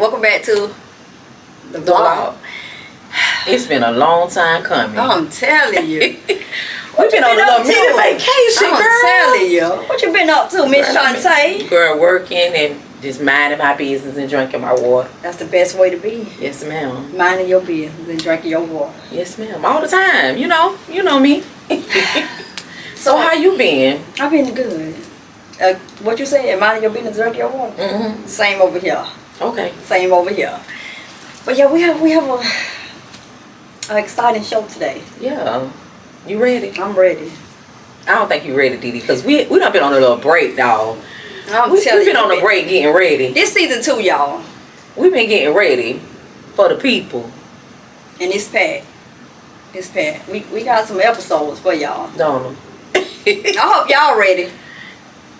welcome back to the vlog. It's been a long time coming. I'm telling you. We've been on a little mini vacation, girl. I'm telling you. What you been up to, Miss Chanta? Girl, working and just minding my business and drinking my water. That's the best way to be. Yes, ma'am. Minding your business and drinking your water. Yes, ma'am. All the time. You know me. So how you been? I've been good. What you say? Minding your business, drinking your water. Mm-hmm. Same over here. Okay. Same over here. But yeah, we have an exciting show today. Yeah. You ready? I'm ready. I don't think you ready, DeeDee, because we done been on a little break, dog. We've been on a break getting ready. This season 2, y'all. We've been getting ready for the people. And it's packed. It's packed. We got some episodes for y'all. Don't I hope y'all ready.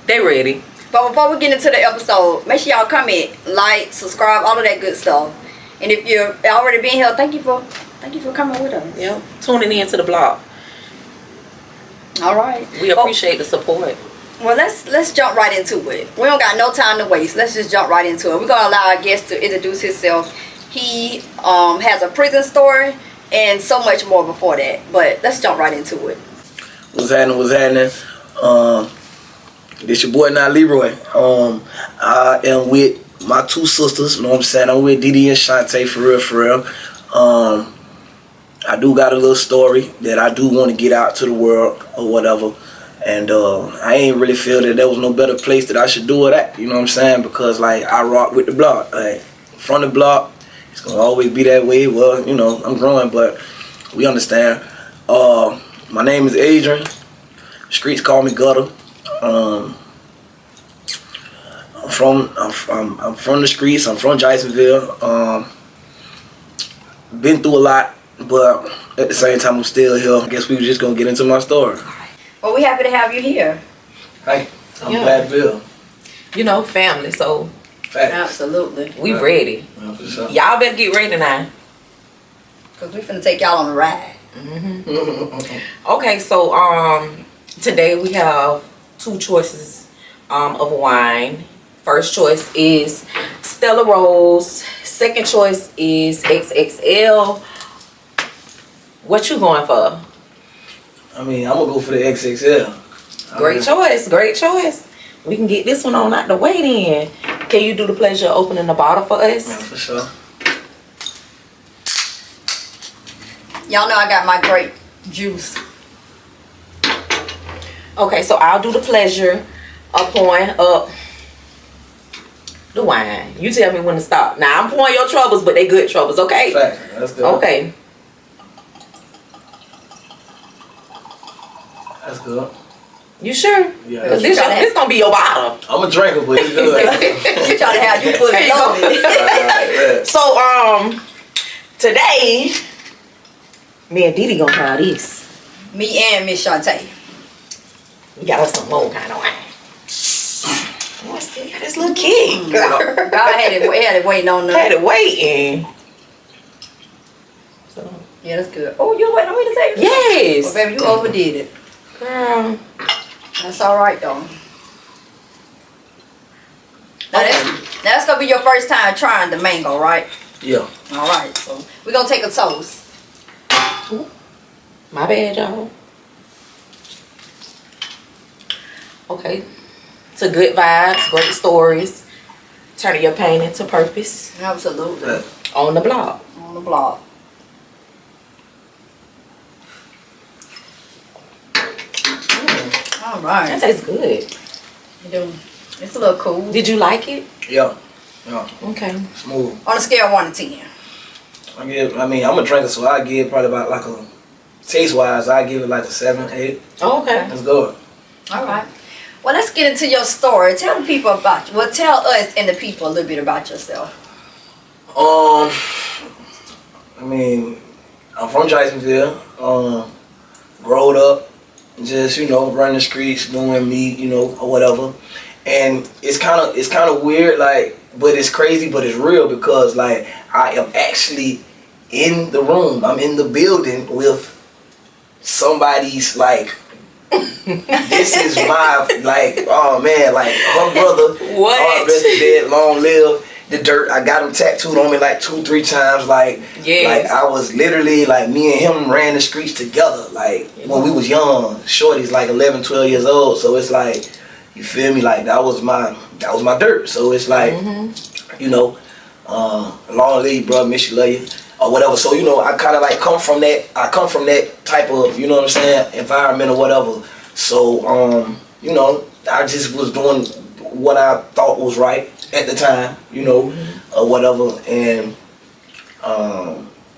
They ready. But before we get into the episode, make sure y'all comment, like, subscribe, all of that good stuff. And if you're already been here, thank you for coming with us. Yep. Tuning in to the block. All right. We appreciate the support. Well, let's jump right into it. We don't got no time to waste. Let's just jump right into it. We're gonna allow our guest to introduce himself. He has a prison story and so much more before that. But let's jump right into it. What's happening? This your boy now, Leroy. I am with my two sisters. You know what I'm saying? I'm with DeeDee and Chanta, for real. I do got a little story that I do want to get out to the world or whatever. And I ain't really feel that there was no better place that I should do it at. You know what I'm saying? Because like I rock with the block. Like from the block, it's gonna always be that way. Well, you know, I'm growing, but we understand. My name is Adrian. Streets call me Gutter. I'm from the streets. I'm from Jasonville. Been through a lot, but at the same time I'm still here. I guess we were just gonna get into my story. Well, we happy to have you here. Hey, I'm glad to be here. You know, family, so Facts. Absolutely. we ready. Yeah, for sure. Y'all better get ready now. Because we finna take y'all on a ride. Okay, so today we have two choices of wine. First choice is Stella Rose. Second choice is XXL. What you going for? I mean, I'm gonna go for the XXL. Great choice. We can get this one on out the way then. Can you do the pleasure of opening the bottle for us? Yeah, for sure. Y'all know I got my grape juice. Okay, so I'll do the pleasure of pouring up the wine. You tell me when to stop. Now I'm pouring your troubles, but they good troubles, okay? Facts. That's good. Okay. That's good. You sure? Yeah. Because this gonna be your bottle. I'm a drinker, but it's good. She trying to have you put it loaded. So today, me and DeeDee gonna try this. Me and Miss Chanta. We got us some more kind of wine. Oh, I still got this little kid. God had it waiting on us. Had it waiting. So, Yeah, that's good. Oh, you waiting on me to take it? yes. Well, baby, you overdid it. Girl. That's all right, though. Now, that's going to be your first time trying the mango, right? Yeah. All right, so we're going to take a toast. Ooh. My bad, y'all. Okay. To good vibes, great stories. Turning your pain into purpose. Absolutely. Yeah. On the block. On the block. All right. That tastes good. You do. It's a little cool. Did you like it? Yeah. Okay. Smooth. On a scale of 1 to 10. I'm a drinker, so I give probably about like a taste wise, I give it like a 7, 8. Oh, okay. Let's go. All right. Well, let's get into your story. Tell the people about you. Well, tell us and the people a little bit about yourself. I mean, I'm from Jasonville. Growed up, just running the streets, doing me, or whatever. And it's kind of weird, like, but it's crazy, but it's real because like I am actually in the room. I'm in the building with somebody's like. This is my like, oh man, like her brother. What? Rest dead, long live. the dirt. I got him tattooed on me like 2-3 times. Like, Yes. like I was literally like me and him ran the streets together. Like when we was young, shorty's like 11, 12 years old. So it's like, you feel me? Like that was my dirt. So it's like, you know, long live, bro, miss you, love you, or whatever. So you know, I kind of like come from that type of, you know what I'm saying, environment or whatever. So you know, I just was doing what I thought was right at the time, you know, or whatever, and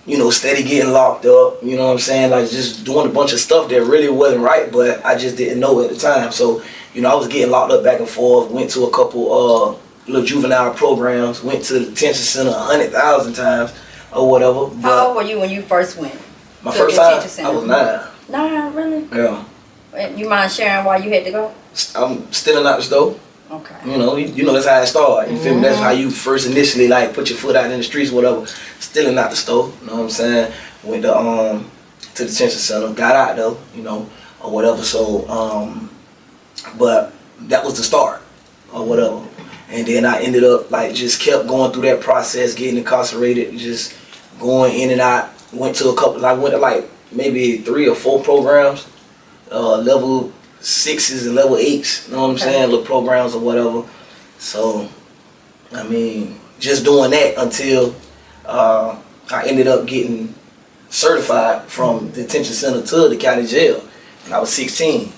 you know, steady getting locked up, you know what I'm saying, like just doing a bunch of stuff that really wasn't right, but I just didn't know at the time. So, you know, I was getting locked up back and forth, went to a couple little juvenile programs, went to the detention center 100,000 times or whatever. How old were you when you first went? My to first the time, detention center? I was 9. 9, really? Yeah. And you mind sharing why you had to go? I'm stealing out the store. Okay. You know that's how it started. You feel me? That's how you first initially like put your foot out in the streets, whatever. Stealing out the store. You know what I'm saying? Went to the detention center. Got out though, you know, or whatever. So but that was the start or whatever. And then I ended up like just kept going through that process, getting incarcerated, just going in and out. Went to a couple. I went to like maybe 3 or 4 programs, level 6s and level 8s, you know what I'm saying, little programs or whatever. So, I mean, just doing that until I ended up getting certified from the detention center to the county jail when I was 16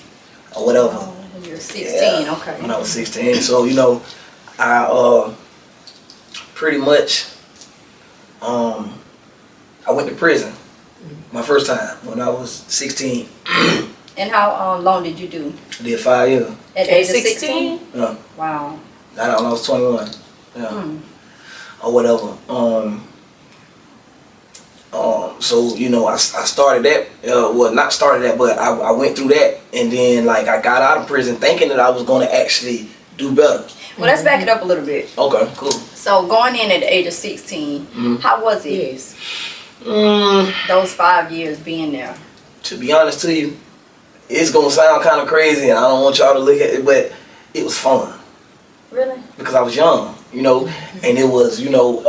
or whatever. Oh, when you were 16, yeah, okay. when I was 16. So, you know, I pretty much, I went to prison my first time when I was 16. And how long did you do? I did 5 years. At age of 16? Yeah. Wow. Got out when I was 21. Yeah. Or whatever. So, you know, I started that, well, not started that, but I went through that, and then, like, I got out of prison thinking that I was going to actually do better. Well, let's back it up a little bit. Okay, cool. So, going in at the age of 16, how was it? Yes. Those 5 years being there? To be honest to you, it's going to sound kind of crazy, and I don't want y'all to look at it, but it was fun. Really? Because I was young, you know, and it was, you know,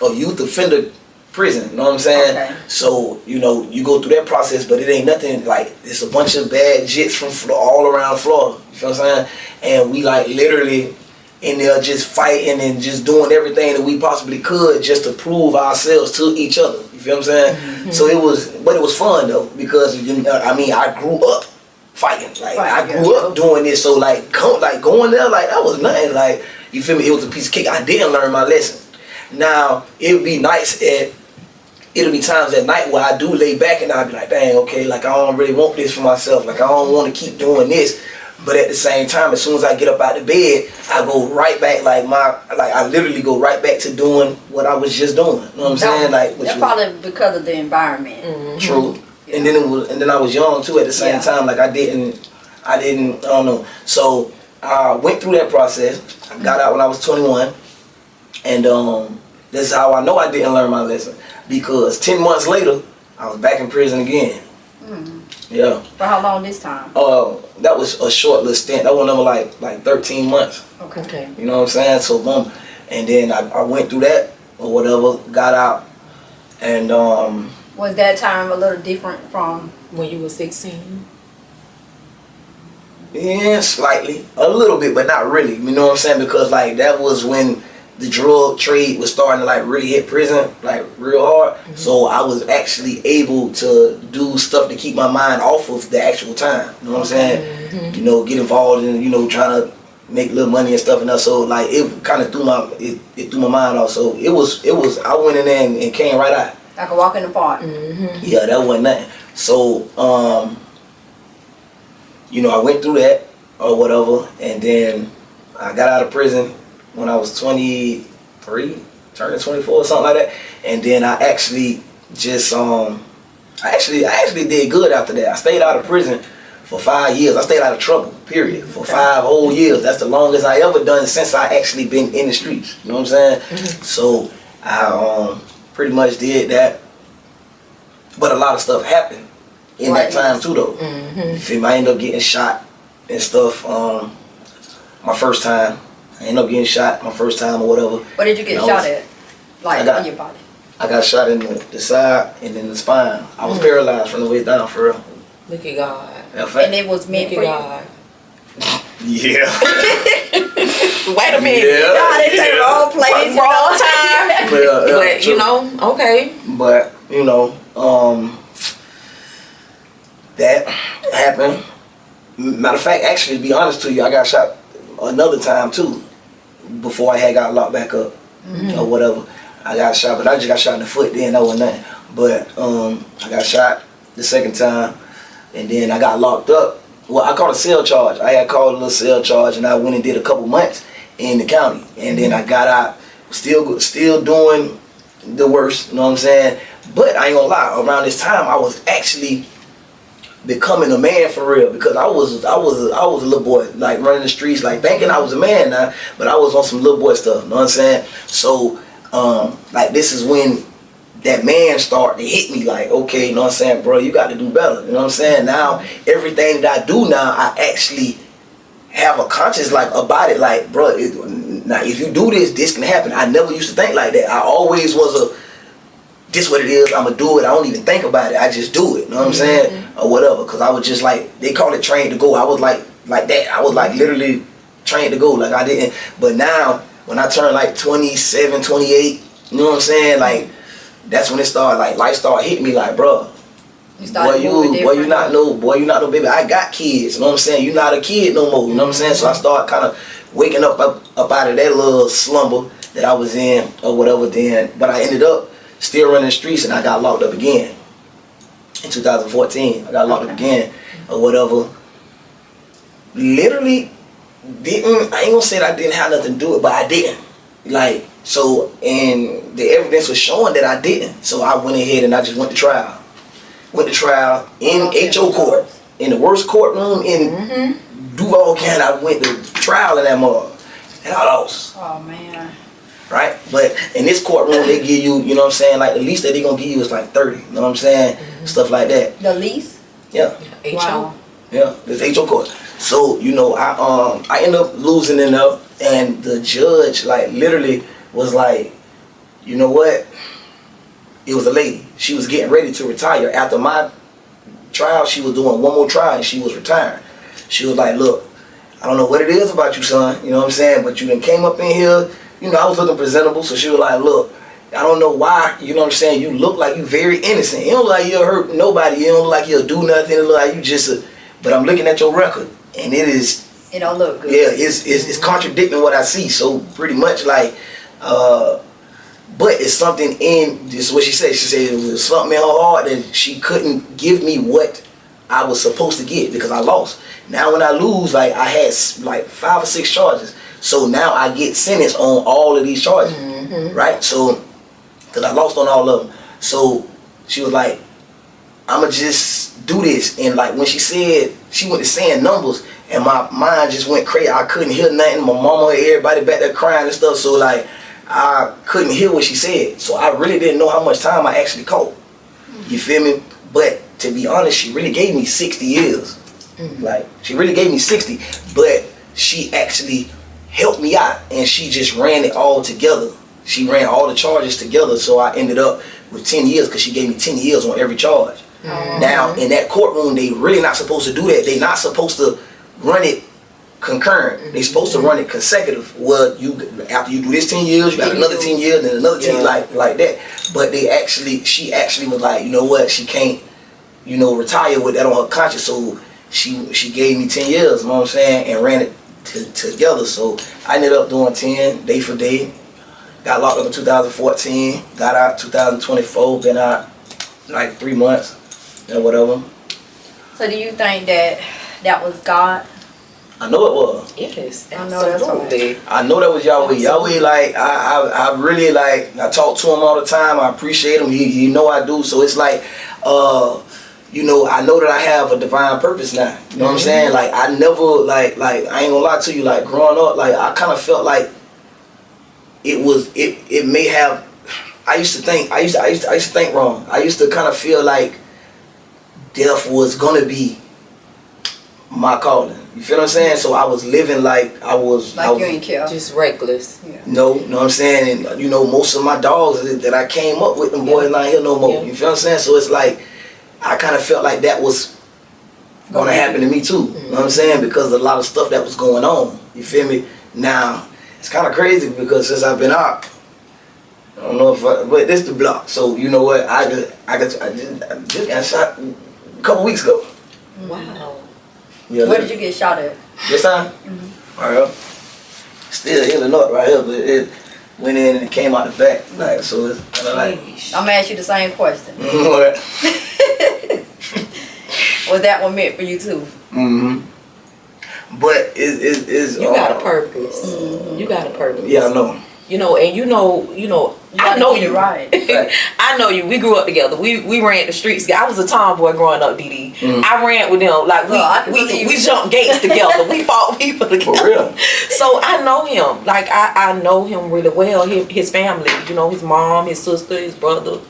a youth offender prison, you know what I'm saying? Okay. So, you know, you go through that process, but it ain't nothing like, it's a bunch of bad jits from all around Florida, you feel what I'm saying? And we like literally in there just fighting and just doing everything that we possibly could just to prove ourselves to each other, you feel what I'm saying? So it was fun though, because, I mean, I grew up fighting, like I grew up doing this, so like going there, like that was nothing, like, you feel me, it was a piece of cake. I didn't learn my lesson. Now, it'll be times at night where I do lay back and I'll be like, dang, okay, like I don't really want this for myself, like I don't want to keep doing this. But at the same time, as soon as I get up out of bed, I go right back, I literally go right back to doing what I was just doing. You know what I'm saying? Like, that's probably because of the environment. True. Yeah. And then I was young too at the same time. Like I don't know. So I went through that process. I got out when I was 21, and this is how I know I didn't learn my lesson, because 10 months later I was back in prison again. Yeah. For how long this time? That was a short little stint. That one number like 13 months. Okay. You know what I'm saying? So boom, and then I went through that or whatever, got out, and was that time a little different from when you were 16? Yeah, slightly, a little bit, but not really. You know what I'm saying? Because like that was when the drug trade was starting to like really hit prison like real hard. So I was actually able to do stuff to keep my mind off of the actual time. You know what I'm saying? You know, get involved in, you know, trying to make little money and stuff and that. So like it kind of threw my mind off. So it was I went in there and came right out. like a walk in the park? Yeah, that wasn't nothing. So you know, I went through that or whatever, and then I got out of prison when I was 23, turning 24 or something like that. And then I actually just I actually did good after that. I stayed out of prison for 5 years. I stayed out of trouble, period, for 5 whole years. That's the longest I ever done since I actually been in the streets. You know what I'm saying? So I pretty much did that. But a lot of stuff happened in that time too, though. You feel me? I ended up getting shot and stuff. My first time, I ended up getting shot my first time or whatever. Where did you get shot at? Like on your body? I got shot in the side and then the spine. I was paralyzed from the waist down, for real. Look at God. And it was meant for God. Yeah. Wait a minute. Yeah. God, it's the wrong place. Wrong time. But you know, okay. But you know, that happened. Matter of fact, actually, to be honest to you, I got shot another time too before I had got locked back up or whatever. I got shot, but I just got shot in the foot then. That wasn't nothing. But I got shot the second time, and then I got locked up. Well, I called a cell charge. I had called a little cell charge, and I went and did a couple months in the county, and then I got out, still doing the worst. You know what I'm saying? But I ain't gonna lie. Around this time, I was actually becoming a man for real, because I was a little boy, like running the streets, like thinking I was a man now, but I was on some little boy stuff. You know what I'm saying? So like this is when that man started to hit me, like, okay, you know what I'm saying, bro, you got to do better. You know what I'm saying? Now everything that I do now, I actually have a conscience like about it, like, bro, now if you do this can happen. I never used to think like that. I always was this what it is, I'm gonna do it. I don't even think about it. I just do it. You know what I'm saying? Or whatever. Because I was just like, they call it trained to go. I was like that. I was like literally trained to go. Like I didn't. But now, when I turned like 27, 28, you know what I'm saying? Like, that's when it started, like life started hitting me like, bro, boy, you not no baby. I got kids. You know what I'm saying? You're not a kid no more. You know what I'm saying? So I started kind of waking up out of that little slumber that I was in or whatever then. But I ended up still running the streets, and I got locked up again in 2014. I got locked up again or whatever. Literally I ain't gonna say that I didn't have nothing to do it, but I didn't. Like, so, and the evidence was showing that I didn't. So I went ahead and I just went to trial. Went to trial in HO court, in the worst courtroom in Duval County. I went to trial in that mug, and I lost. Oh man. Right? But in this courtroom, they give you, you know what I'm saying, like the least that they gonna give you is like 30. You know what I'm saying? Stuff like that. The least? Yeah. Wow. Yeah, it's HO court. So, you know, I ended up losing it up, and the judge, like, literally was like, you know what? It was a lady. She was getting ready to retire. After my trial, she was doing one more trial, and she was retiring. She was like, look, I don't know what it is about you, son, you know what I'm saying, but you done came up in here, you know, I was looking presentable, so she was like, look, I don't know why, you know what I'm saying, you look like you very innocent. You don't look like you'll hurt nobody. You don't look like you'll do nothing. It look like you just but I'm looking at your record, and it don't look good. Yeah, it's contradicting what I see. So pretty much like, but it's something in this is what she said. She said it was something in her heart that she couldn't give me what I was supposed to get because I lost. Now when I lose, like I had like 5 or 6 charges. So now I get sentenced on all of these charges, right? So, because I lost on all of them. So she was like, I'ma just do this. And like when she said, she went to saying numbers, and my mind just went crazy. I couldn't hear nothing. My mama, everybody back there crying and stuff. So like, I couldn't hear what she said. So I really didn't know how much time I actually caught. You feel me? But to be honest, she really gave me 60 years. Like, she really gave me 60, but she actually helped me out, and she just ran it all together. She ran all the charges together, so I ended up with 10 years because she gave me 10 years on every charge. Now, in that courtroom, they really not supposed to do that. They not supposed to run it concurrent. They supposed to run it consecutive. Well, after you do this 10 years, you got another 10 years, then another 10 like that. But she actually was like, you know what, she can't, you know, retire with that on her conscience. So she gave me 10 years, you know what I'm saying, and ran it together. So I ended up doing 10 day for day. Got locked up in 2014, got out 2024, been out like 3 months and whatever. So do you think that was God? I know it was. Yes, I know that's absolutely. I know that was Yahweh. Yahweh, like, I really, like, I talk to him all the time. I appreciate him. He know I do. So it's like, you know, I know that I have a divine purpose now. You know what I'm saying? Like, I never, like, I ain't gonna lie to you, like, growing up, like, I kind of felt like it may have, I used to think wrong. I used to kind of feel like death was gonna be my calling. You feel what I'm saying? So I was living like I was Like you ain't care. Just reckless. Yeah. No, know what I'm saying? And you know, most of my dogs that I came up with, them boys not here no more. Yeah. You feel what I'm saying? So it's like I kind of felt like that was gonna happen to me too. You know what I'm saying? Because of a lot of stuff that was going on. You feel me? Now it's kind of crazy because since I've been out, I don't know if but this the block. So you know what? I just got shot a couple weeks ago. Wow. Yeah, Where did you get shot at? this time? Right here. Still healing up right here, but it went in and it came out the back. Like, so it's kind of like. I'm gonna ask you the same question. What? Was that one meant for you too? But it's You got a purpose. You got a purpose. Yeah, I know. You know, and you know, I know you. Right. I know you. We grew up together. We ran the streets. I was a tomboy growing up, DeeDee. I ran with them. Like we jumped gates together. We fought people together. For real. So I know him. Like I know him really well. His family. You know, his mom, his sister, his brother.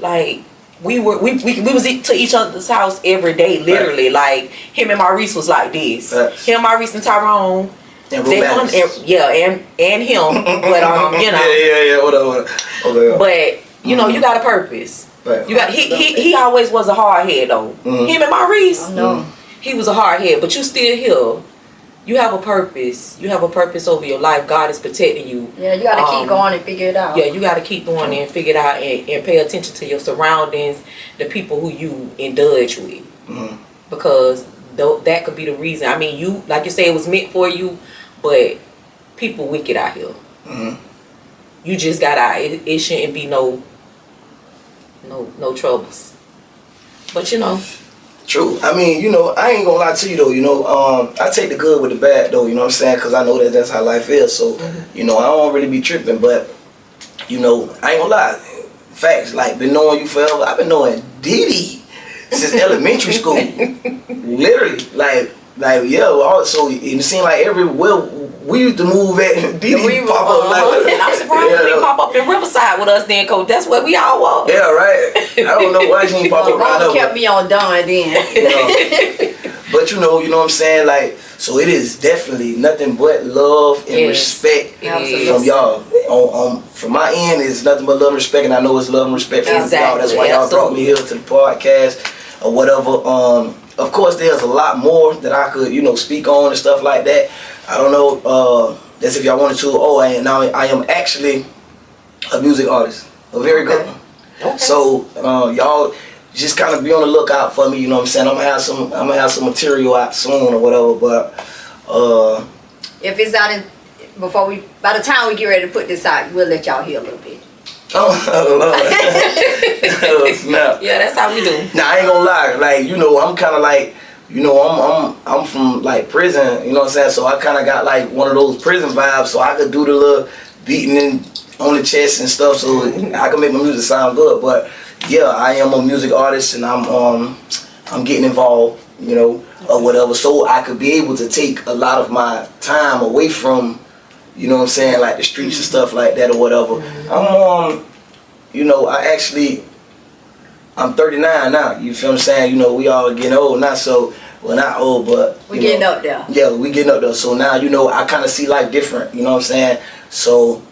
Like we was to each other's house every day, literally. Like him and Maurice was like this. Him, Maurice, and Tyrone. And and him, but you know. Yeah. Whatever. Okay. But you know, you got a purpose. Right. You got he always was a hard head though. Him and Maurice. No. He was a hard head, but you still here. You have a purpose. You have a purpose over your life. God is protecting you. Yeah, you gotta keep going and figure it out. Yeah, you gotta keep going and figure it out and pay attention to your surroundings, the people who you indulge with. Because that could be the reason. I mean, you, like you say, it was meant for you, but people wicked out here. You just got out. It shouldn't be no troubles. But you know. True. I mean, you know, I ain't gonna lie to you though. You know, I take the good with the bad though. You know what I'm saying? Because I know that that's how life is. So, you know, I don't really be tripping. But, you know, I ain't gonna lie. Facts. Like, been knowing you forever. I've been knowing DeeDee since elementary school. Literally, like yeah. So it seemed like everywhere we used to move at, DeeDee pop up like. And I'm surprised he pop up in Riverside with us then, Coach. That's where we all was. Yeah, right. I don't know why she ain't pop up right now. Kept me on Dawn then. But you know what I'm saying? Like, so it is definitely nothing but love and respect from y'all. From my end, it's nothing but love and respect, and I know it's love and respect from y'all. That's why y'all brought me here to the podcast or whatever. Of course, there's a lot more that I could, you know, speak on and stuff like that. I don't know. That's if y'all wanted to. I am actually a music artist, a very good one. Okay. So y'all just kind of be on the lookout for me. You know what I'm saying? I'm gonna have some material out soon or whatever. But if it's out by the time we get ready to put this out, we'll let y'all hear a little bit. Oh, Lord. Snap. Yeah, that's how we do. Nah, I ain't gonna lie. Like, you know, I'm kind of like, you know, I'm from like prison. You know what I'm saying? So I kind of got like one of those prison vibes. So I could do the little beating on the chest and stuff. So I can make my music sound good. But yeah, I am a music artist, and I'm getting involved, you know, or whatever. So I could be able to take a lot of my time away from, you know what I'm saying, like the streets and stuff like that or whatever. You know, I'm 39 now, you feel what I'm saying? You know, we all getting old now, so, well, not old, but we getting up there. Yeah, we getting up there. So now, you know, I kind of see life different, you know what I'm saying? So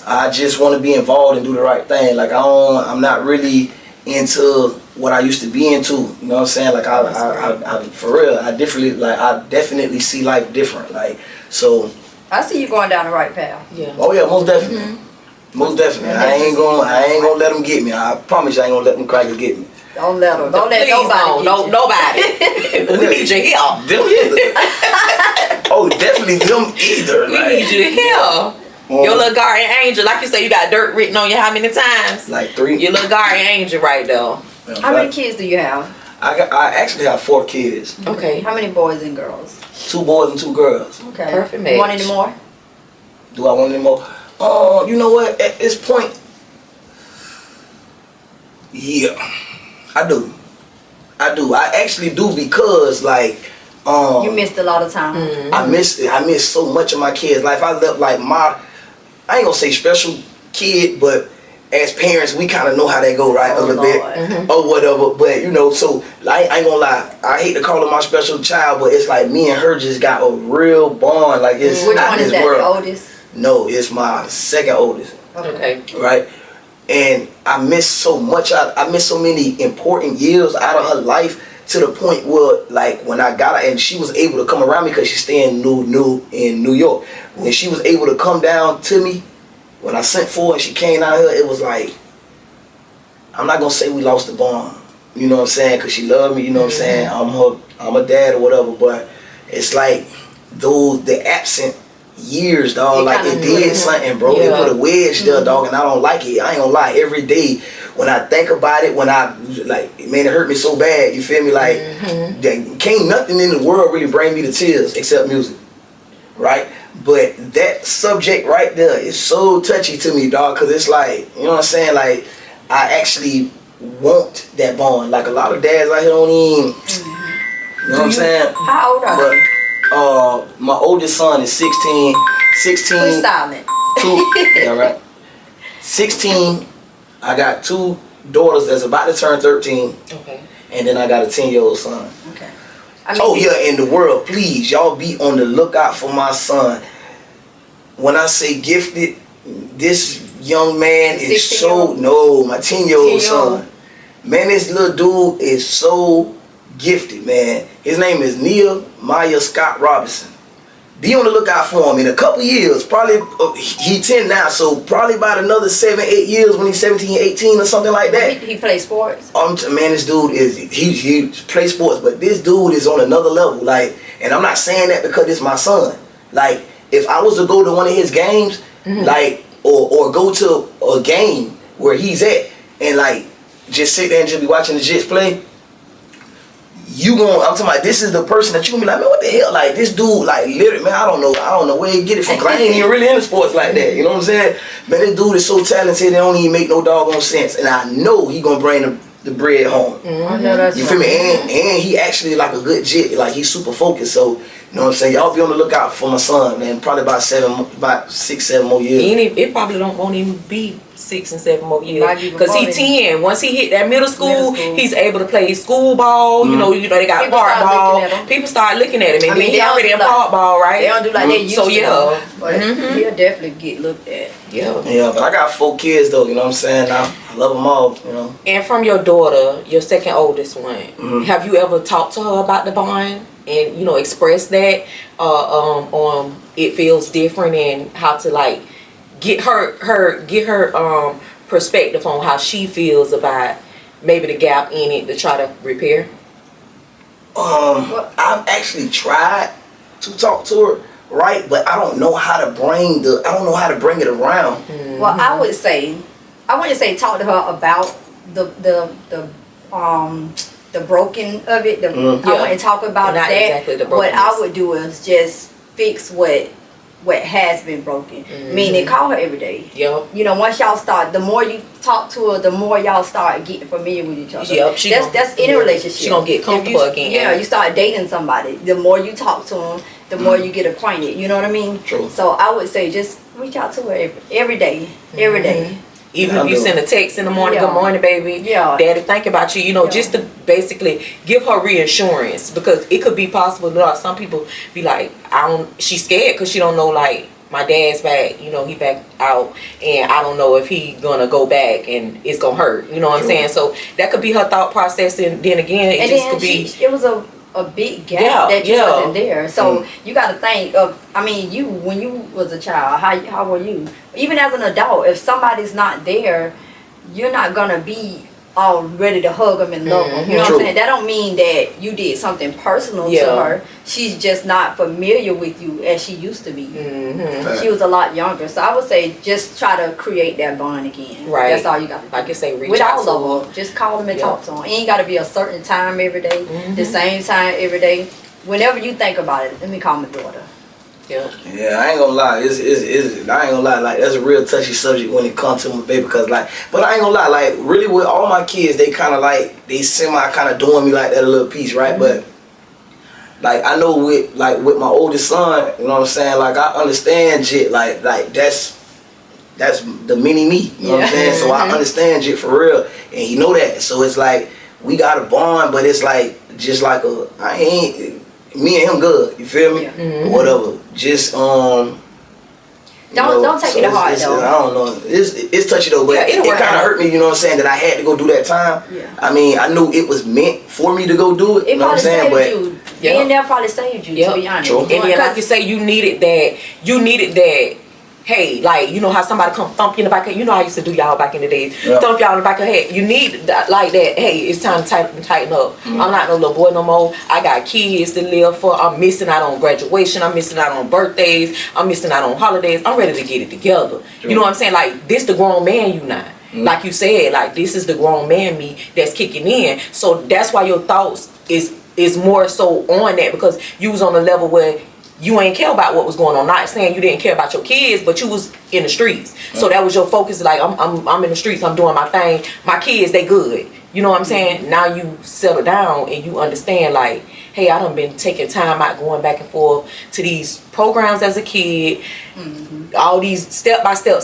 I just want to be involved and do the right thing. Like, I'm not really into what I used to be into, you know what I'm saying? Like, I for real, I definitely see life different. Like, so I see you going down the right path. Yeah. Oh yeah, most definitely. Most definitely. I ain't gonna let them get me. I promise you, I ain't gonna let them crackers get me. Don't let them. Don't let nobody. Nobody. We need your help. Them either. Oh, definitely them either. We need your help. Your little guardian angel, like you say, you got dirt written on you how many times? Like 3. Your little guardian angel right there. How many kids do you have? I actually have 4 kids. Okay. How many boys and girls? 2 boys and 2 girls. Okay. Perfect match. You want any more? Do I want any more? You know what? At this point, yeah, I do. I actually do because, like, you missed a lot of time. I missed so much of my kids' life. I left like I ain't gonna say special kid, but as parents, we kind of know how that go, right? A little bit Mm-hmm. or whatever. But you know, so I ain't gonna lie. I hate to call her my special child, but it's like me and her just got a real bond. Like it's Which not one this is that? world. The oldest? No, it's my second oldest. Okay. Right? And I miss so much. I miss so many important years out of her life to the point where, like, when I got her and she was able to come around me because she's staying in New York. When she was able to come down to me, when I sent for her and she came out here, it was like, I'm not gonna say we lost the bond. You know what I'm saying? Because she loved me. You know what I'm saying? I'm her dad or whatever. But it's like the absent years, dog, like it did something, bro. It put a wedge there, dog, and I don't like it. I ain't gonna lie. Every day when I think about it, when I like, man, it hurt me so bad. You feel me? Like, can't nothing in the world really bring me to tears except music, right? But that subject right there is so touchy to me, dog, because it's like, you know what I'm saying? Like, I actually want that bond. Like a lot of dads out here don't even, you know what I'm saying? How old are you? My oldest son is 16. Please silent. 2, yeah, right. 16. I got 2 daughters that's about to turn 13. Okay. And then I got a 10-year-old son. Okay. In the world, please, y'all be on the lookout for my son. When I say gifted, this young man is so, no, my 10-year-old son. Man, this little dude is so gifted, man. His name is Nehemiah Scott Robinson. Be on the lookout for him in a couple years. Probably, he 10 now, so probably about another 7, 8 years when he's 17, 18 or something like that. He plays sports? Man, this dude is, he plays sports, but this dude is on another level. Like, and I'm not saying that because it's my son. Like, if I was to go to one of his games, like, or go to a game where he's at, and like, just sit there and just be watching the Jets play, I'm talking about, this is the person that you gonna be like, man, what the hell? Like, this dude, like, literally, man, I don't know where he get it from. 'Cause I ain't even really into sports like that. You know what I'm saying? Man, this dude is so talented, it don't even make no doggone sense. And I know he gonna bring the bread home. I know that's You feel me? And he actually like a good jit. Like, he's super focused. So, you know what I'm saying? Y'all be on the lookout for my son, man. Probably about 6, 7 more years. It probably won't even be 6 and 7 more years. Might be Because before he's then. 10. Once he hit that middle school, he's able to play school ball. You know, they got People park start ball. looking at him. People start looking at him, and then he they don't already do in like- park ball, right? They don't do like they used So to. yeah, But he'll definitely get looked at. Yeah, but I got 4 kids though. You know what I'm saying? I love them all. You know. And from your daughter, your second oldest one, have you ever talked to her about the bond and expressed that it feels different and how to like get her perspective on how she feels about maybe the gap in it to try to repair? I've actually tried to talk to her, right? But I don't know how to bring it around. Well, I wouldn't say talk to her about the broken of it. I wouldn't talk about Not that. exactly the What I brokenness. would do is just fix what has been broken. Meaning, call her every day. Yep. Once y'all start, the more you talk to her, the more y'all start getting familiar with each other. Yep, That's in a relationship. She gonna get comfortable again. Yeah, you start dating somebody. The more you talk to them, the more you get acquainted. You know what I mean? True. So I would say just reach out to her every day. Every day. Even if you send a text in the morning, good morning, baby. Yeah. Daddy, think about you. Just to basically give her reassurance, because it could be possible that some people be like, she's scared because she don't know, like, my dad's back, he back out, and I don't know if he gonna go back and it's gonna hurt. You know what I'm saying? So that could be her thought process, and then again, It was a big gap that you wasn't there. So you got to think of, you when you was a child, how were you? Even as an adult, if somebody's not there, you're not gonna be all ready to hug them and love them. You know what I'm saying? That don't mean that you did something personal to her. She's just not familiar with you as she used to be. She was a lot younger. So I would say just try to create that bond again. Right. That's all you got to do. Like I say, reach with out all to of them. Just call them and talk to them. It ain't got to be a certain time every day, the same time every day. Whenever you think about it, let me call my daughter. Yeah, I ain't gonna lie. I ain't gonna lie. Like, that's a real touchy subject when it comes to my baby, because but I ain't gonna lie. Like, really, with all my kids, they kind of they semi kind of doing me like that a little piece, right? But like, I know with my oldest son, you know what I'm saying? Like, I understand shit. Like that's that's the mini me. You know what I'm saying? So I understand it for real, and he know that. So it's like we got a bond, but it's like just like me and him good. You feel me? Whatever. Just Don't take it to heart though. I don't know. It's touchy though, but it kind of hurt me. You know what I'm saying? That I had to go do that time. Yeah. I mean, I knew it was meant for me to go do it. You know what I'm saying? But being there probably saved you. To be honest. True. And then, like you say, you needed that. Hey, like, you know how somebody come thump you in the back of the head? You know how I used to do y'all back in the days. Yep. Thump y'all in the back of the head. You need that, like that. Hey, it's time to tighten up. I'm not no little boy no more. I got kids to live for. I'm missing out on graduation. I'm missing out on birthdays. I'm missing out on holidays. I'm ready to get it together. True. You know what I'm saying? Like, this the grown man you not. Like you said, like, this is the grown man me that's kicking in. So that's why your thoughts is more so on that, because you was on a level where you ain't care about what was going on. Not saying you didn't care about your kids, but you was in the streets. So that was your focus. Like, I'm in the streets. I'm doing my thing. My kids, they good. You know what I'm saying? Now you settle down and you understand, like, hey, I done been taking time out, going back and forth to these programs as a kid. All these step by step.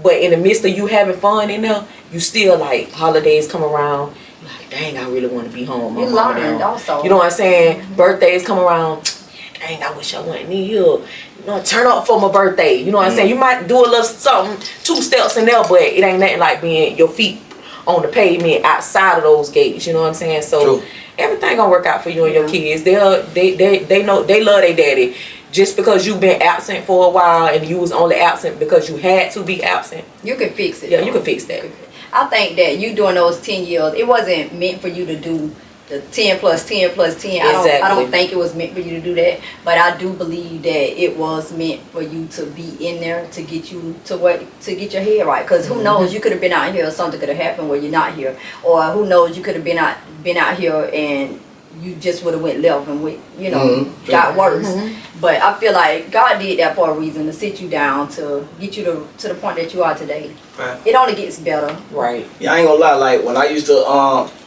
But in the midst of you having fun in there, you still, like, holidays come around. Like, dang, I really want to be home. You learned also. You know what I'm saying? Birthdays come around. Dang, I wish I wasn't here. You know, turn up for my birthday. You know what I'm saying? You might do a little something, 2 steps in there, but it ain't nothing like being your feet on the pavement outside of those gates. You know what I'm saying? So everything gonna work out for you and your kids. They know they love their daddy. Just because you've been absent for a while and you was only absent because you had to be absent, you can fix it. Yeah, you can fix that. I think that you doing those 10 years, it wasn't meant for you to do the 10 plus 10 plus 10. Exactly. I don't think it was meant for you to do that, but I do believe that it was meant for you to be in there to get you to get your head right. Because who knows, you could have been out here, something could have happened where you're not here, or who knows, you could have been out here and you just would have went left and got worse. But I feel like God did that for a reason, to sit you down, to get you to the point that you are today. Right. It only gets better. Right. Yeah, I ain't gonna lie, like when I used to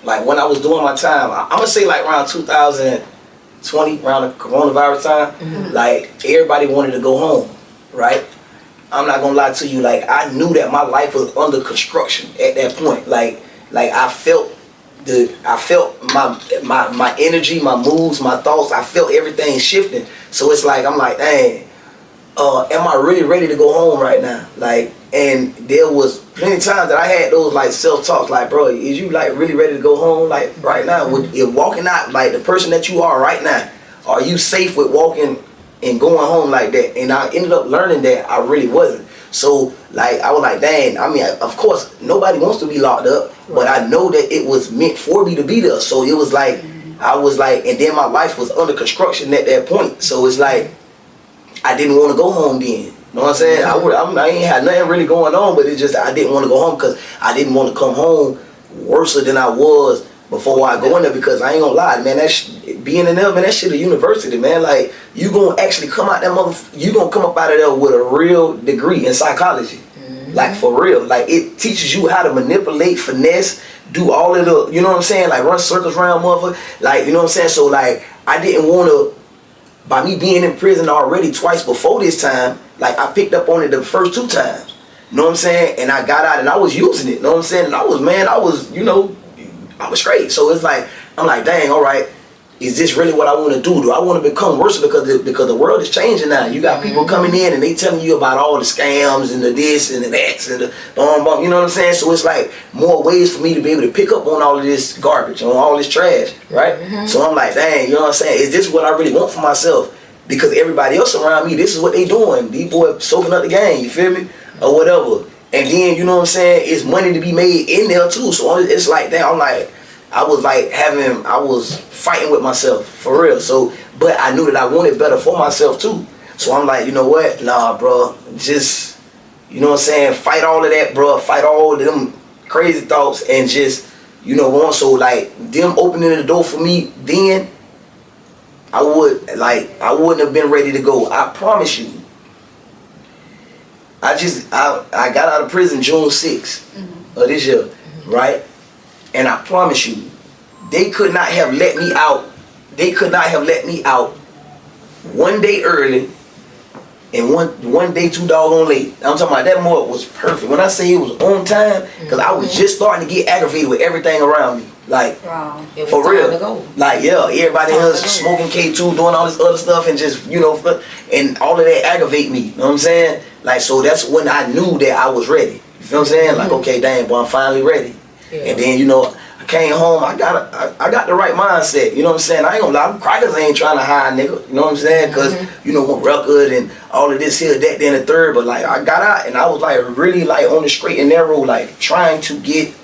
like when I was doing my time, I'm gonna say like around 2020, around the coronavirus time, like everybody wanted to go home, right? I'm not gonna lie to you, like I knew that my life was under construction at that point. Like I felt my energy, my moves, my thoughts, I felt everything shifting. So it's like, I'm like, dang, am I really ready to go home right now? Like, and there was plenty of times that I had those like self-talks, like, bro, is you like really ready to go home like right now? You're walking out like the person that you are right now, are you safe with walking and going home like that? And I ended up learning that I really wasn't. So like I was like, dang, I mean, of course nobody wants to be locked up, but I know that it was meant for me to be there. So it was like, I was like, and then my life was under construction at that point. So it's like, I didn't want to go home then. You know what I'm saying? I ain't had nothing really going on, but it just, I didn't want to go home because I didn't want to come home worse than I was before I go in there, because I ain't gonna lie, man, being in there, man, that shit a university, man. Like, you gonna actually come out that you gonna come up out of there with a real degree in psychology. Like, for real. Like, it teaches you how to manipulate, finesse, do all of the, you know what I'm saying? Like, run circles around motherfucker. Like, you know what I'm saying? So, like, I didn't want to, by me being in prison already twice before this time, like, I picked up on it the first 2 times. You know what I'm saying? And I got out and I was using it. You know what I'm saying? And I was, you know, I was straight. So it's like, I'm like, dang, all right, is this really what I want to do? Do I want to become worse because the world is changing now? You got people coming in and they telling you about all the scams and the this and the that and the bum, you know what I'm saying? So it's like more ways for me to be able to pick up on all of this garbage, on all this trash, right? So I'm like, dang, you know what I'm saying? Is this what I really want for myself? Because everybody else around me, this is what they doing. These boys soaking up the game, you feel me? Or whatever. And then, you know what I'm saying, it's money to be made in there too. So it's like that. I'm like, I was fighting with myself, for real. So, but I knew that I wanted better for myself too. So I'm like, you know what? Nah, bro, just, you know what I'm saying, fight all of that, bro. Fight all of them crazy thoughts and just, you know, on. So like, them opening the door for me then, I wouldn't have been ready to go. I promise you. I got out of prison June 6th of this year, right? And I promise you, they could not have let me out. They could not have let me out one day early and one day too doggone late. I'm talking about that mug was perfect. When I say it was on time, because I was just starting to get aggravated with everything around me. Like, Wow. for real. Like, yeah, everybody else smoking K2, doing all this other stuff, and just, you know, and all of that aggravate me. You know what I'm saying? Like, so that's when I knew that I was ready. You feel what I'm saying? Like, okay, dang, boy, I'm finally ready. Yeah. And then, you know, I came home, I got the right mindset. You know what I'm saying? I ain't gonna lie, crackers ain't trying to hide, nigga. You know what I'm saying? Because, you know, one record and all of this here, that, then the third. But, like, I got out and I was, like, really, like, on the straight and narrow, like, trying to get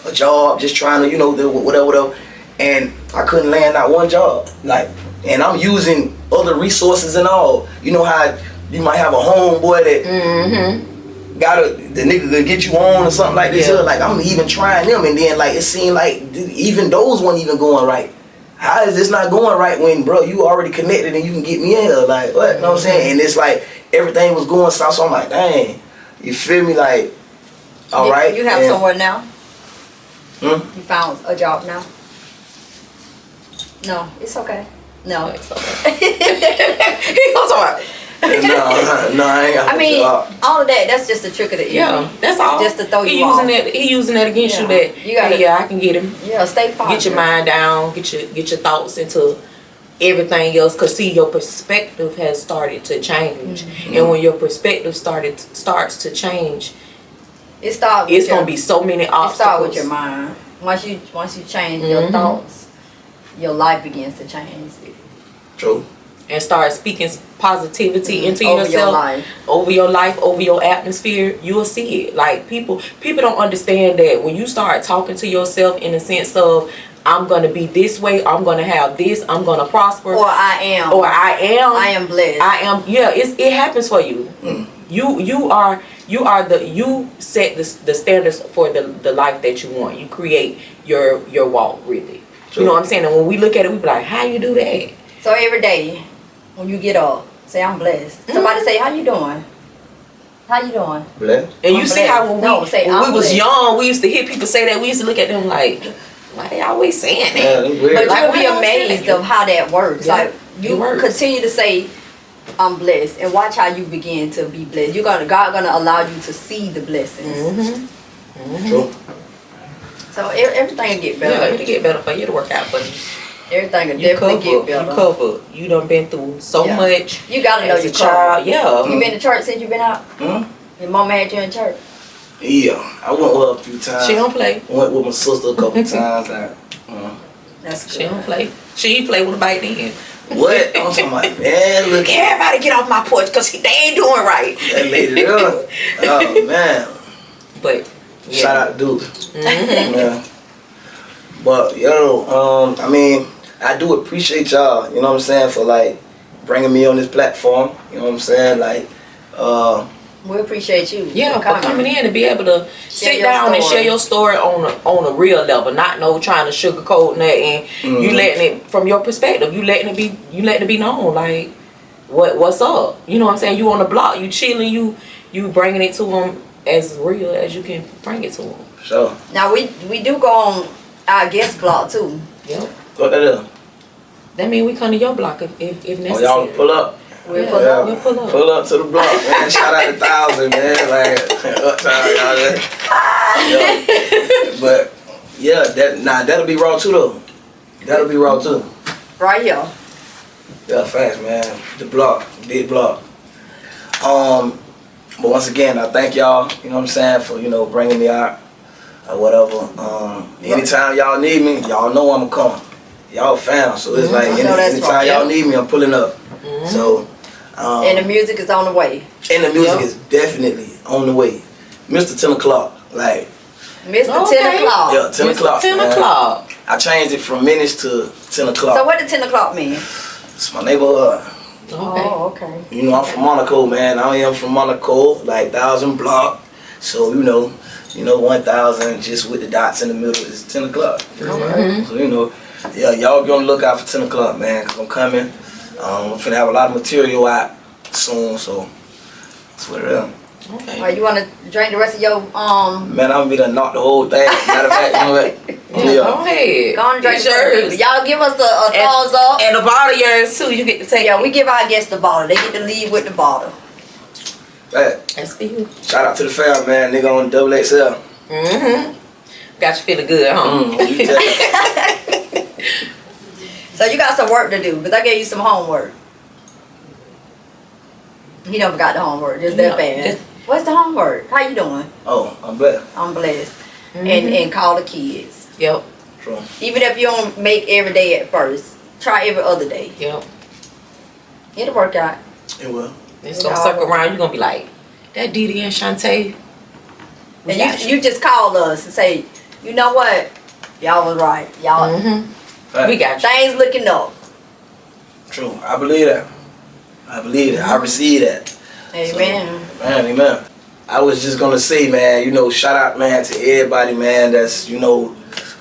a job, just trying to, you know, whatever. And I couldn't land out one job. Like, and I'm using other resources and all. You know how you might have a homeboy that the nigga to get you on or something like this. Like, I'm even trying them, and then like it seemed like even those weren't even going right. How is this not going right when, bro, you already connected and you can get me in here? Like, what? You know what I'm saying? And it's like everything was going south, so I'm like, dang, you feel me? Like, all right. You have somewhere now? You found a job now? No, it's okay. No, it's okay. He goes on. No, I ain't got I mean, all of that, that's just a trick of the enemy. Yeah, that's all. Just to throw you off. He using that against you that, you gotta, hey, yeah, I can get him. Yeah, stay positive. Get your mind down, get your thoughts into everything else. Because, see, your perspective has started to change. And when your perspective starts to change, it's going to be so many obstacles. It starts with your mind. Once you change your thoughts, your life begins to change. True. And start speaking positivity into over yourself, over your life, over your atmosphere, you'll see it. Like, people don't understand that when you start talking to yourself in the sense of, I'm gonna be this way, I'm gonna have this, I'm gonna prosper, or I am blessed. It happens for you. You set the standards for the life that you want. You create your walk, really. True. You know what I'm saying? And when we look at it, we be like, how you do that? So every day when you get up, say, I'm blessed. Somebody say, how you doing? How you doing? Blessed. And you see how when we was young, we used to hear people say that. We used to look at them like, why they always saying that? But you'll be amazed of how that works. Yeah. Like, you continue to say, I'm blessed, and watch how you begin to be blessed. God gonna allow you to see the blessings. True. So everything will get better. Yeah, it'll get better for you to work out for you. Everything will definitely get better. You covered. You done been through so much. You gotta know your child. Yeah. You been to church since you been out? Your mama had you in church? Yeah, I went with her a few times. She don't play. Went with my sister a couple times. Like, that's good. She don't play. She play with a bite then. What? I'm talking about, man, look. Everybody get off my porch because they ain't doing right. That lady up. Oh, man. But, yeah. Shout out to Duke. Yeah. But, I mean, I do appreciate y'all, you know what I'm saying, for, like, bringing me on this platform. You know what I'm saying? Like, we appreciate you. Yeah, for coming in and be able to sit down and share your story on a real level, not trying to sugarcoat nothing. You letting it from your perspective. You letting it be known, like what's up. You know what I'm saying? You on the block, you chilling, you bringing it to them as real as you can bring it to them. Sure. Now we do go on our guest block too. Yep. What that is? That mean we come to your block if necessary. Oh, y'all pull up. We'll pull up. We'll pull up. Pull up to the block, man. Shout out to 1,000, man. Like, uptown, y'all there. Yeah. But, yeah, that'll be raw too, though. That'll be raw too. Right here. Yeah, facts, man. The block, big block. But once again, I thank y'all, you know what I'm saying, for, bringing me out or whatever. Anytime y'all need me, y'all know I'm coming. Y'all fam, so it's like anytime y'all need me, I'm pulling up. So, and the music is on the way. And the music is definitely on the way. Mr. 10 o'clock, like. Mr. 10 o'clock. Yeah, 10 o'clock. 10 o'clock. I changed it from minutes to 10 o'clock. So what did 10 o'clock mean? It's my neighborhood. Okay. Oh, okay. I'm from Monaco, man. I am from Monaco, like 1,000 block. So, 1,000 just with the dots in the middle is 10 o'clock. Okay. So, yeah, y'all gonna look out for 10 o'clock, man, because I'm coming. I'm finna have a lot of material out soon, so that's what it is. Okay. Right, you want to drink the rest of your Man, I'm gonna be done knock the whole thing. Matter of fact, you know what? Yeah. Go ahead. Go on and drink yours. Y'all give us a thumbs up. And the bottle yours too. You get to take. Yeah, we give our guests the bottle. They get to leave with the bottle. That's for you. Shout out to the fam, man. Nigga on XXL. Got you feeling good, huh? So you got some work to do, because I gave you some homework. He never got the homework, just that bad. What's the homework? How you doing? Oh, I'm blessed. I'm blessed. And call the kids. Yep. True. Even if you don't make every day at first, try every other day. Yep. It'll work out. It will. It's gonna circle around. You're gonna be like, that DeeDee and Chanta. And you just call us and say, you know what? Y'all was right. Y'all. We got you. Things looking up. True. I believe that. I believe it. I receive that. Amen. So, man, amen. I was just gonna say, man, you know, shout out, man, to everybody, man, that's, you know,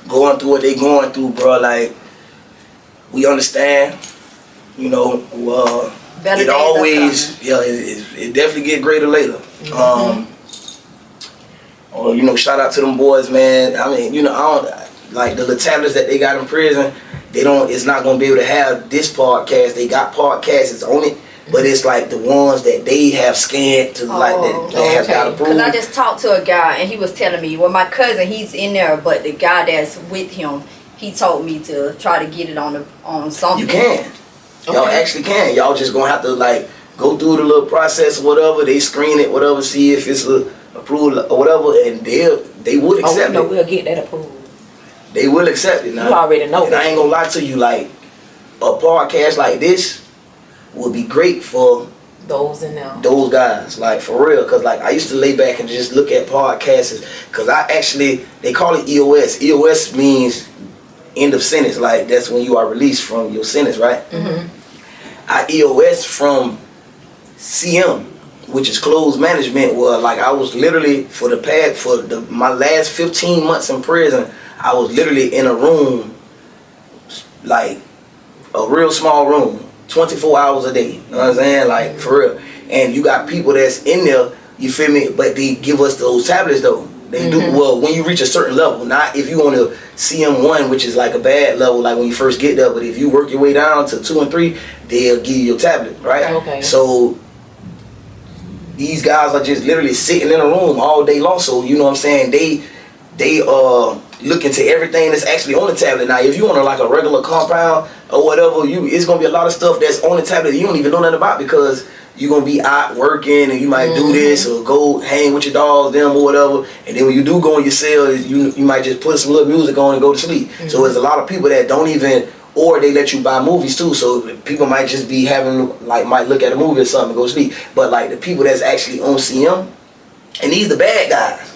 going through what they going through, bro. Like, we understand, you know, Better it days always, it definitely get greater later. Or, you know, shout out to them boys, man. I mean, you know, I don't, like, the little tablets that they got in prison, it's not gonna be able to have this podcast. They got podcasts on it, but it's like the ones that they have scanned to, like, that have got approved. Because I just talked to a guy and he was telling me, well, my cousin, he's in there, but the guy that's with him, he told me to try to get it on something. You can. Y'all actually can. Y'all just gonna have to, like, go through the little process or whatever. They screen it, whatever, see if it's approved or whatever, and they would accept it. We'll get that approved. They will accept it now. You already know. And I ain't gonna lie to you, like, a podcast like this would be great for those in there. Those guys, like, for real. Cause like I used to lay back and just look at podcasts. Cause they call it EOS. EOS means end of sentence. Like, that's when you are released from your sentence, right? I EOS from CM, which is closed management. Well, like, I was literally my last 15 months in prison, I was literally in a room, like a real small room, 24 hours a day. You know what I'm saying? Like, for real. And you got people that's in there, you feel me? But they give us those tablets though. They do. Well, when you reach a certain level, not if you on to CM1, which is like a bad level, like when you first get there, but if you work your way down to 2 and 3, they'll give you your tablet, right? Okay. So these guys are just literally sitting in a room all day long. So, you know what I'm saying? They look into everything that's actually on the tablet. Now, if you on like a regular compound or whatever, it's gonna be a lot of stuff that's on the tablet that you don't even know nothing about, because you're gonna be out working and you might do this or go hang with your dogs, them or whatever. And then when you do go in your cell, you might just put some little music on and go to sleep. So there's a lot of people that don't even, or they let you buy movies too. So people might just be might look at a movie or something and go to sleep. But like the people that's actually on CM, and these the bad guys.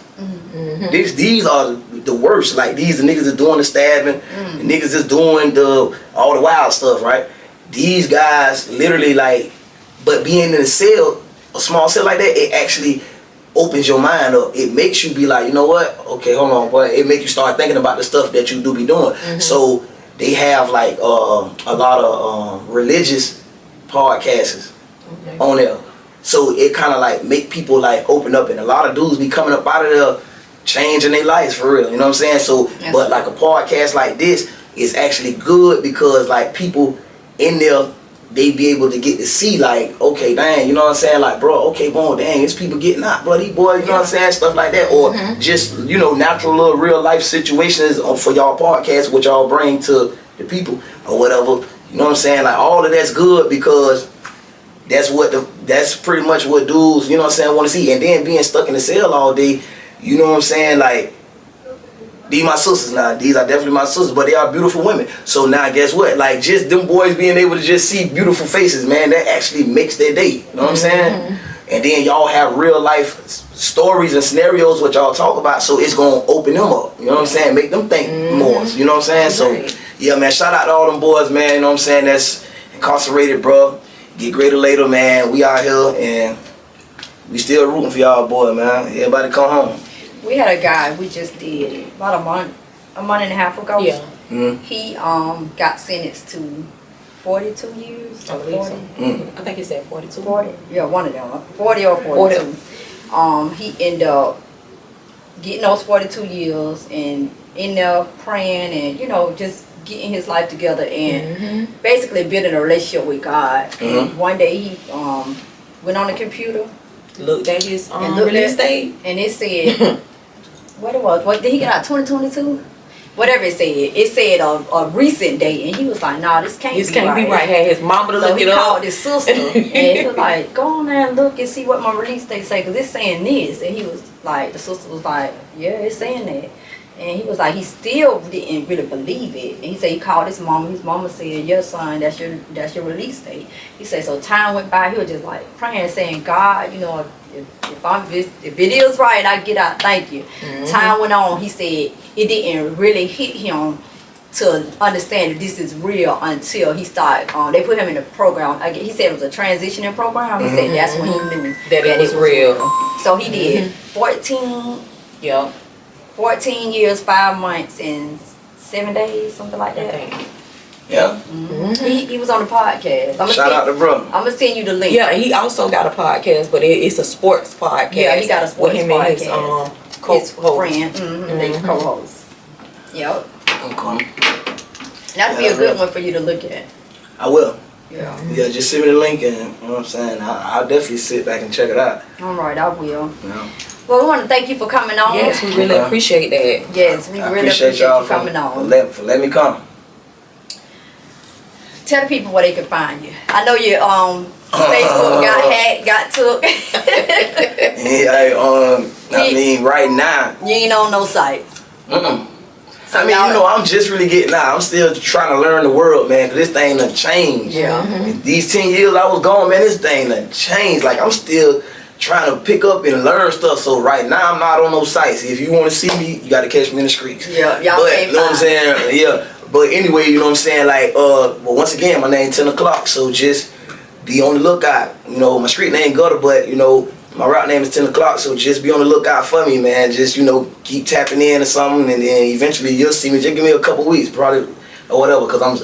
These are the worst. Like, these the niggas that's doing the stabbing, the niggas that's doing all the wild stuff, right? These guys literally, like, but being in a cell, a small cell like that, it actually opens your mind up. It makes you be like, you know what? Okay, hold on, boy. It makes you start thinking about the stuff that you do be doing. So they have like a lot of religious podcasts on there. So it kind of like make people like open up, and a lot of dudes be coming up out of there changing their lives for real. You know what I'm saying? So, but like a podcast like this is actually good, because like people in there, they be able to get to see like, okay, dang, you know what I'm saying? Like, bro, okay, boom, dang, it's people getting out, buddy, boy, you know what I'm saying? Stuff like that. Or just, you know, natural little real life situations for y'all podcasts, which y'all bring to the people or whatever. You know what I'm saying? Like, all of that's good, because that's pretty much what dudes, you know what I'm saying, want to see. And then being stuck in the cell all day, you know what I'm saying? Like, these my sisters now. These are definitely my sisters, but they are beautiful women. So now, guess what? Like, just them boys being able to just see beautiful faces, man, that actually makes their day. You know what I'm saying? And then y'all have real life stories and scenarios what y'all talk about, so it's gonna open them up. You know what I'm saying? Make them think more. You know what I'm saying? So, yeah, man, shout out to all them boys, man. You know what I'm saying? That's incarcerated, bro. Get greater later, man. We out here and we still rooting for y'all, boy, man. Everybody come home. We had a guy we just did about a month and a half ago. Yeah. He got sentenced to 42 years. I believe so. I think he said 42. 40. Yeah, one of them. 40 or 42. 40. He ended up getting those 42 years and in there praying and, you know, just getting his life together and basically building a relationship with God. And one day he went on the computer looked at his And looked release at- date. And it said, what it was? What did he get out? 2022. Whatever it said a recent date, and he was like, "Nah, this can't be right." Had his mama to So look he it up. called his sister, and he was like, "Go on there and look and see what my release date say, cause it's saying this." And he was like, the sister was like, "Yeah, it's saying that." And he was like, he still didn't really believe it. And he said he called his mama. His mama said, "Your son, that's your release date." He said, so time went by. He was just like praying, saying, "God, you know, if it is right, I get out. Thank you." Time went on. He said it didn't really hit him to understand that this is real until he started. They put him in a program. He said it was a transitioning program. He said that's when he knew that it was real. So he did 14 years, 5 months, and 7 days, something like that. Yeah. He was on the podcast. Shout out to brother. I'm gonna send you the link. Yeah, he also got a podcast, but it's a sports podcast. Yeah, he got a sports with him podcast. And his friend, they co-host. Yep. Okay. That'd be a good one for you to look at. I will. Yeah. Yeah, just send me the link, and you know what I'm saying. I'll definitely sit back and check it out. All right, I will. Yeah. Well, we want to thank you for coming on. Yes, we really appreciate that. Yes, we I really appreciate y'all you coming on. for letting me come. Tell the people where they can find you. I know your Facebook got hacked, got took. I mean, right now. You ain't on no sites. I mean, you know, I'm just really getting out. I'm still trying to learn the world, man, because this thing done changed. Yeah. These 10 years I was gone, man, this thing done changed. Like, I'm still trying to pick up and learn stuff. So right now, I'm not on those sites. If you want to see me, you got to catch me in the streets. Yeah, y'all but, can't you know what I'm saying? Yeah. But anyway, you know what I'm saying? Like, well, once again, my name 10 o'clock. So just be on the lookout. You know, my street name Gutter, but, you know, my route name is 10 o'clock. So just be on the lookout for me, man. Just, you know, keep tapping in or something. And then eventually you'll see me. Just give me a couple weeks, probably, or whatever. Because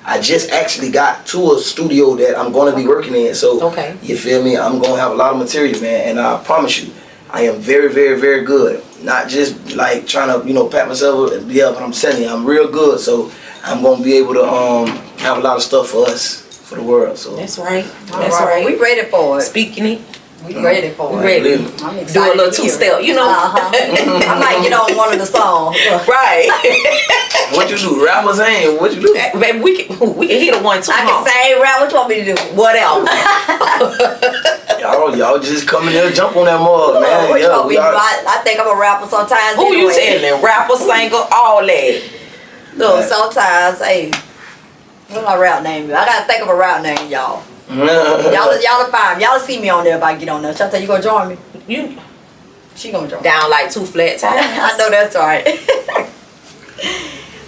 I just actually got to a studio that I'm going to be working in. So, you feel me? I'm going to have a lot of material, man. And I promise you, I am very, very, very good. Not just like trying to, you know, pat myself up, but I'm telling you, I'm real good. So I'm going to be able to have a lot of stuff for us, for the world. So that's right. That's right. We ready for it. Speaking it. We ready for it. We ready. I'm excited. Do a little two-step, you know. I might get on one of the songs. Right. What you do? Rappers ain't. What you do? Baby, we can hit a 1-2. I can sing, rap. What you want me to do? Whatever. Y'all just come in there and jump on that mug, man. What you want me to do? I think I'm a rapper sometimes. Who you telling? Rapper, singer, all that. Look, sometimes, hey, what's my rap name? I gotta think of a rap name, y'all. Y'all fine. Y'all see me on there if I get on there. Chanta, you gonna join me? She gonna join. Down like 2 flat tires. I know that's right.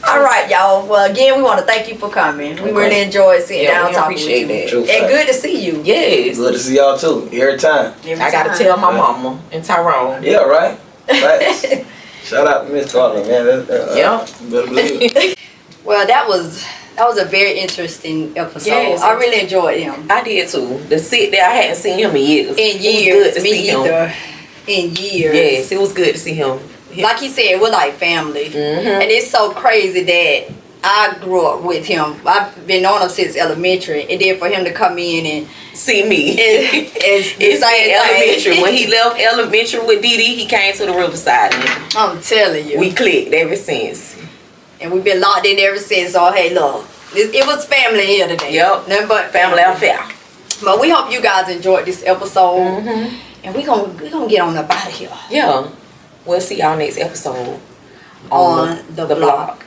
All right, y'all. Well, again, we want to thank you for coming. We really enjoyed sitting down talking with you. And good to see you. Yes. Good to see y'all too. Every time. I gotta tell my mama and Tyrone. Yeah, right. Right. Shout out to Miss Carter, man. Yeah. You better believe it. Well, that was a very interesting episode. Yes. I really enjoyed him. I did too. To sit there, I hadn't seen him in years. In years. It was good to Me see either. him. In years. Yes, it was good to see him. Like he said, we're like family. And it's so crazy that I grew up with him. I've been on him since elementary. And then for him to come in and see me. It's elementary. When he left elementary with DeeDee, he came to the Riverside. I'm telling you. We clicked ever since. And we've been locked in ever since. So, hey, look. It was family here today. Yep. Nothing but family affair. But we hope you guys enjoyed this episode. And we're gonna get on up out of here. Yeah. We'll see y'all next episode on the block.